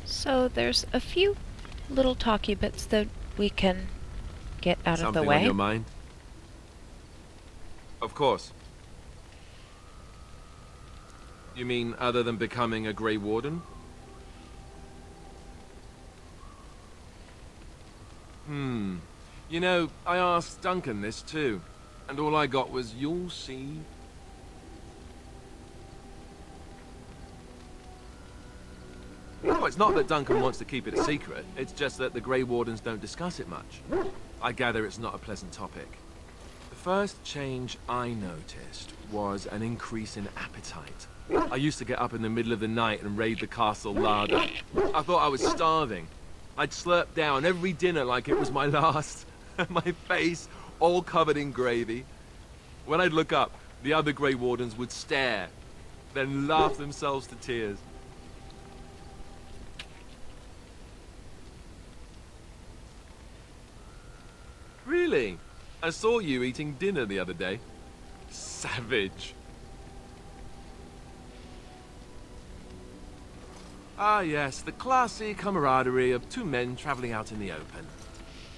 So there's a few little talky bits that we can get out of the Something on way. your mind? Of course. You mean other than becoming a Grey Warden? You know, I asked Duncan this too, and all I got was, "You'll see." Oh, it's not that Duncan wants to keep it a secret, it's just that the Grey Wardens don't discuss it much. I gather it's not a pleasant topic. The first change I noticed was an increase in appetite. I used to get up in the middle of the night and raid the castle larder. I thought I was starving. I'd slurp down every dinner like it was my last. My face all covered in gravy. When I'd look up, the other Grey Wardens would stare, then laugh themselves to tears. Really? I saw you eating dinner the other day. Savage. Ah yes, the classy camaraderie of two men traveling out in the open.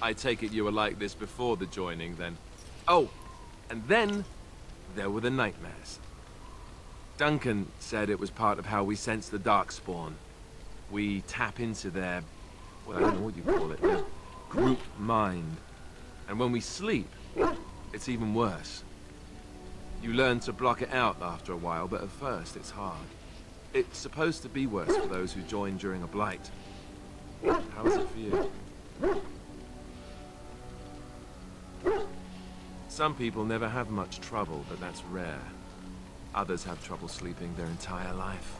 I take it you were like this before the joining, then. Oh, and then there were the nightmares. Duncan said it was part of how we sense the Darkspawn. We tap into their, well, I don't know what you call it, their group mind. And when we sleep, it's even worse. You learn to block it out after a while, but at first it's hard. It's supposed to be worse for those who join during a blight. How is it for you? Some people never have much trouble, but that's rare. Others have trouble sleeping their entire life.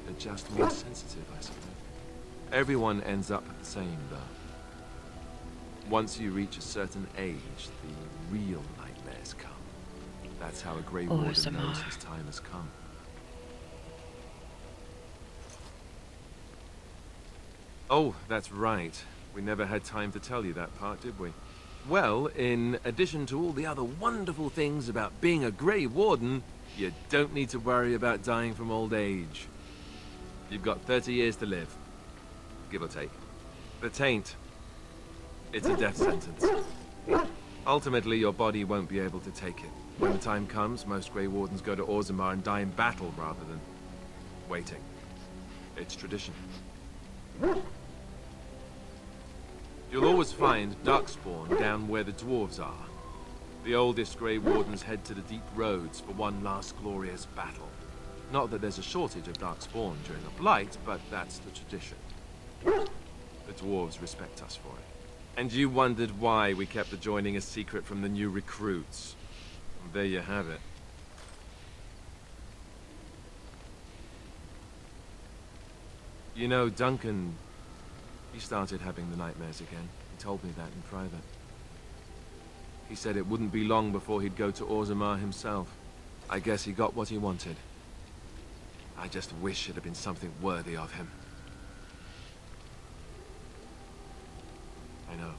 They're just more sensitive, I suppose. Everyone ends up the same, though. Once you reach a certain age, the real nightmares come. That's how a Grey Warden knows his time has come. Oh, that's right. We never had time to tell you that part, did we? Well, in addition to all the other wonderful things about being a Grey Warden, you don't need to worry about dying from old age. You've got 30 years to live, give or take. The taint, it's a death sentence. Ultimately, your body won't be able to take it. When the time comes, most Grey Wardens go to Orzammar and die in battle rather than waiting. It's tradition. You'll always find Darkspawn down where the dwarves are. The oldest Grey Wardens head to the deep roads for one last glorious battle. Not that there's a shortage of Darkspawn during a blight, but that's the tradition. The dwarves respect us for it. And you wondered why we kept the joining a secret from the new recruits. And there you have it. You know, Duncan, he started having the nightmares again. He told me that in private. He said it wouldn't be long before he'd go to Orzammar himself. I guess he got what he wanted. I just wish it had been something worthy of him. I know.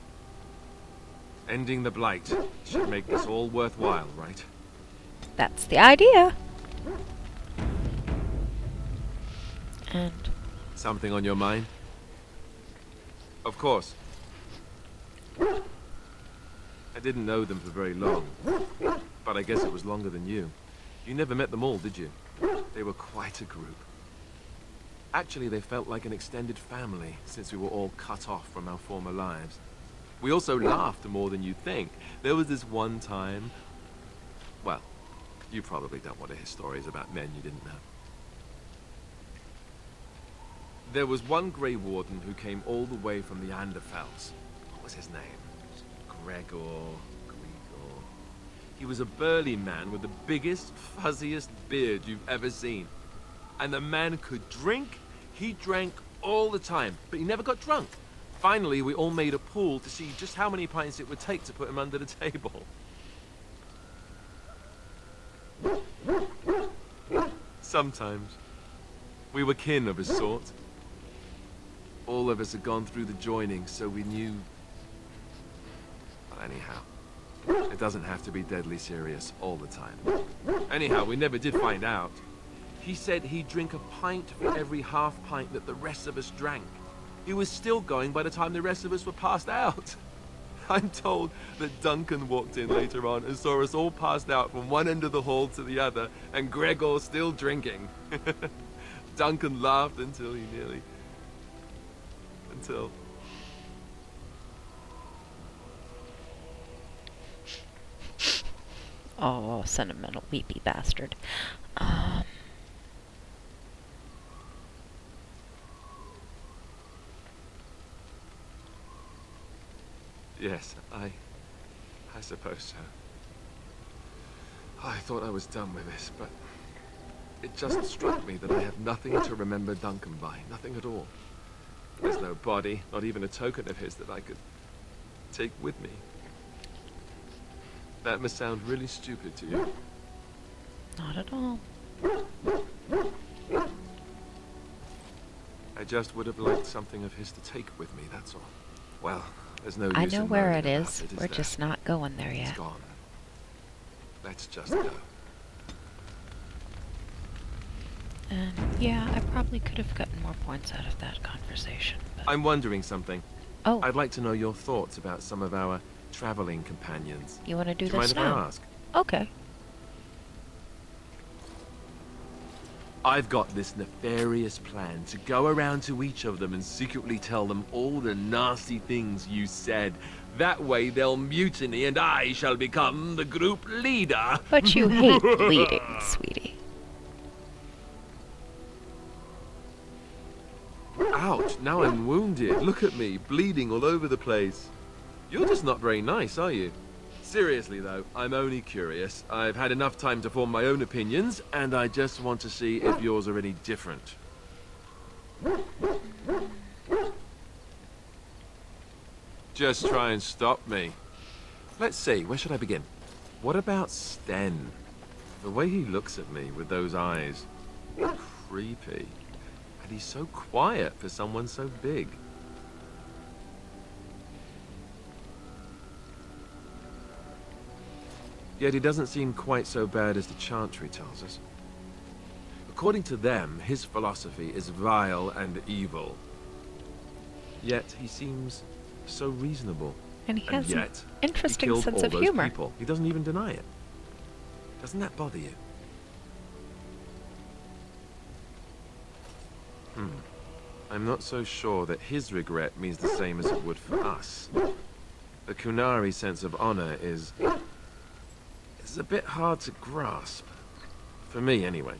Ending the blight should make this all worthwhile, right? That's the idea. And something on your mind? Of course. I didn't know them for very long, but I guess it was longer than you. You never met them all, did you? They were quite a group. Actually, they felt like an extended family, since we were all cut off from our former lives. We also laughed more than you'd think. There was this one time... Well, you probably don't want to hear stories about men you didn't know. There was one Grey Warden who came all the way from the Anderfells. What was his name? Gregor. He was a burly man with the biggest, fuzziest beard you've ever seen. And the man could drink. He drank all the time, but he never got drunk. Finally, we all made a pool to see just how many pints it would take to put him under the table. Sometimes. We were kin of a sort. All of us had gone through the joining, so we knew... Well, anyhow, it doesn't have to be deadly serious all the time. Anyhow, we never did find out. He said he'd drink a pint for every half pint that the rest of us drank. He was still going by the time the rest of us were passed out. I'm told that Duncan walked in later on and saw us all passed out from one end of the hall to the other, and Gregor still drinking. Duncan laughed until he nearly... until... Oh, sentimental weepy bastard. Yes, I suppose so. I thought I was done with this, but it just struck me that I have nothing to remember Duncan by. Nothing at all. There's no body, not even a token of his that I could take with me. That must sound really stupid to you. Not at all. I just would have liked something of his to take with me, that's all. Well, there's no use I know in where worrying it about is. it, We're there? just not going there It's yet. gone. Let's just go. And yeah, I probably could have gotten more points out of that conversation. But... I'm wondering something. Oh, I'd like to know your thoughts about some of our traveling companions. you want to do Do you mind this if I now? ask? Okay. I've got this nefarious plan to go around to each of them and secretly tell them all the nasty things you said. That way they'll mutiny and I shall become the group leader. But you hate bleeding, sweetie. Ouch, now I'm wounded. Look at me, bleeding all over the place. You're just not very nice, are you? Seriously though, I'm only curious. I've had enough time to form my own opinions, and I just want to see if yours are any different. Just try and stop me. Let's see, where should I begin? What about Sten? The way he looks at me with those eyes. Creepy. And he's so quiet for someone so big. Yet he doesn't seem quite so bad as the Chantry tells us. According to them, his philosophy is vile and evil. Yet he seems so reasonable. And he has an yet, interesting he killed sense all of those humor. people. He doesn't even deny it. Doesn't that bother you? I'm not so sure that his regret means the same as it would for us. The Kunari sense of honor is a bit hard to grasp. For me, anyway.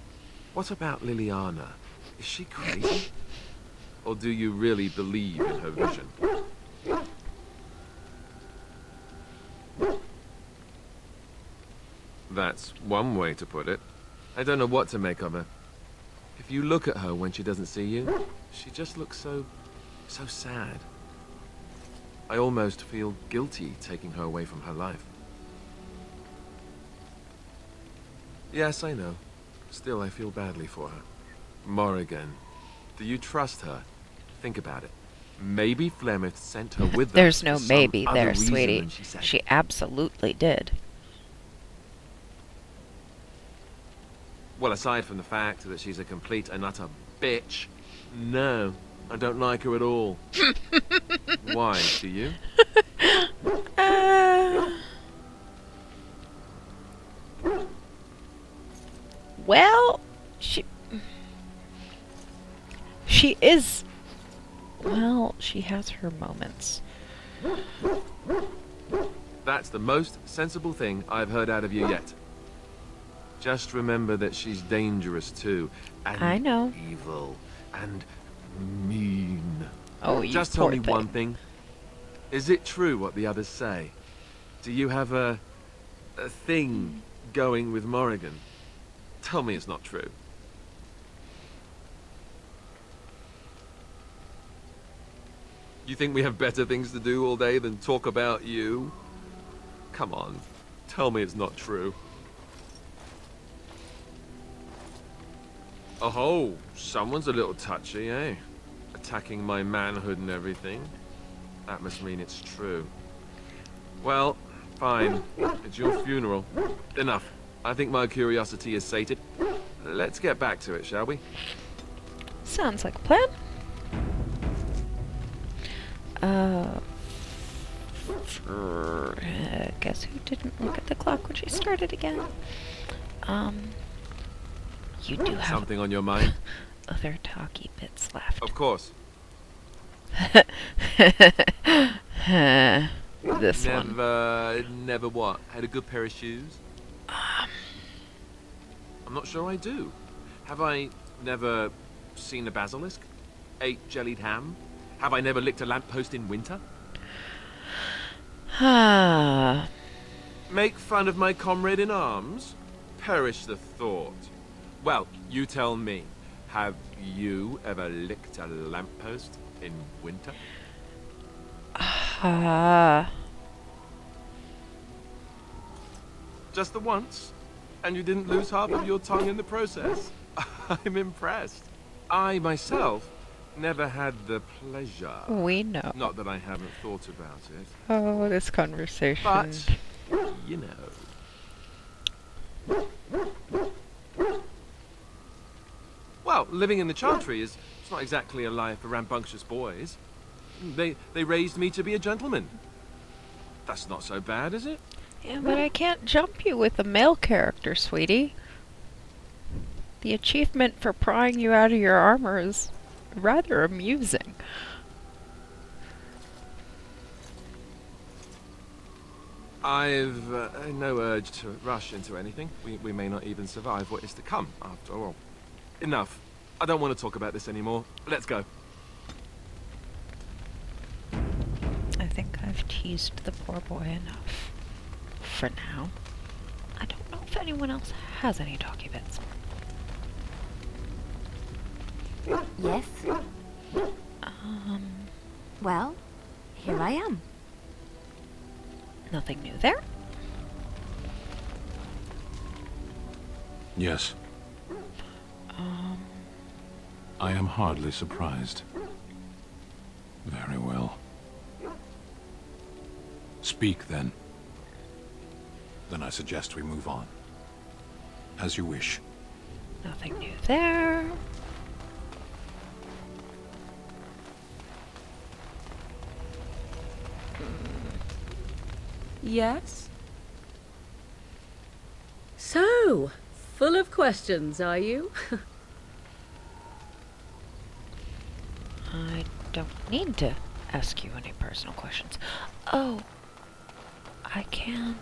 What about Liliana? Is she crazy? Or do you really believe in her vision? That's one way to put it. I don't know what to make of her. If you look at her when she doesn't see you, she just looks so sad. I almost feel guilty taking her away from her life. Yes, I know. Still, I feel badly for her. Morrigan, do you trust her? Think about it. Maybe Flemeth sent her with them. There's no for some maybe other there, reason sweetie. than she said. She absolutely did. Well, aside from the fact that she's a complete and utter bitch, no, I don't like her at all. Why, do you? Well, she is... Well, she has her moments. That's the most sensible thing I've heard out of you yet. Just remember that she's dangerous too, and I know. evil, and mean. Oh, you Just tell poor me thing. one thing. Is it true what the others say? Do you have a thing going with Morrigan? Tell me it's not true. You think we have better things to do all day than talk about you? Come on, tell me it's not true. Oh, someone's a little touchy, eh? Attacking my manhood and everything. That must mean it's true. Well, fine. It's your funeral. Enough. I think my curiosity is sated. let's get back to it, shall we? Sounds like a plan. Guess who didn't look at the clock when she started again? You do have Something on your mind? other talky bits left. Of course. This one. Never what? Had a good pair of shoes? I'm not sure I do. Have I never seen a basilisk? Ate jellied ham? Have I never licked a lamppost in winter? Ah. Make fun of my comrade in arms? Perish the thought. Well, you tell me. Have you ever licked a lamppost in winter? Just the once? And you didn't lose half of your tongue in the process? I'm impressed. I, myself, never had the pleasure. We know. Not that I haven't thought about it. Oh, this conversation. But, you know. Well, living in the Chantry is it's not exactly a life for rambunctious boys. They raised me to be a gentleman. That's not so bad, is it? Yeah, but I can't jump you with a male character, sweetie. The achievement for prying you out of your armor is rather amusing. I've no urge to rush into anything. We may not even survive what is to come, after all. Enough. I don't want to talk about this anymore. Let's go. I think I've teased the poor boy enough. For now. I don't know if anyone else has any talky bits. Yes? Well, here I am. Nothing new there? Yes. I am hardly surprised. Very well. Speak, then. Then I suggest we move on. As you wish. Nothing new there. Yes? So, full of questions, are you? I don't need to ask you any personal questions. Oh, I can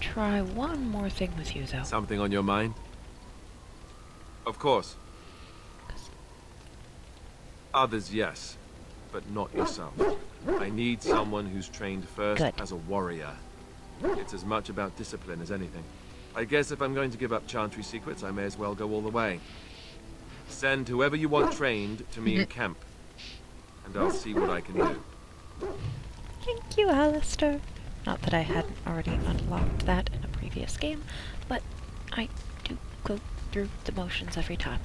try one more thing with you, though. Something on your mind? Of course. Others, yes, but not yourself. I need someone who's trained first Good. as a warrior. It's as much about discipline as anything. I guess if I'm going to give up Chantry secrets, I may as well go all the way. Send whoever you want trained to me in camp, and I'll see what I can do. Thank you, Alistair. Not that I hadn't already unlocked that in a previous game, but I do go through the motions every time.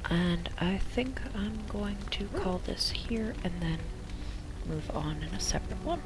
And I think I'm going to call this here and then move on in a separate one.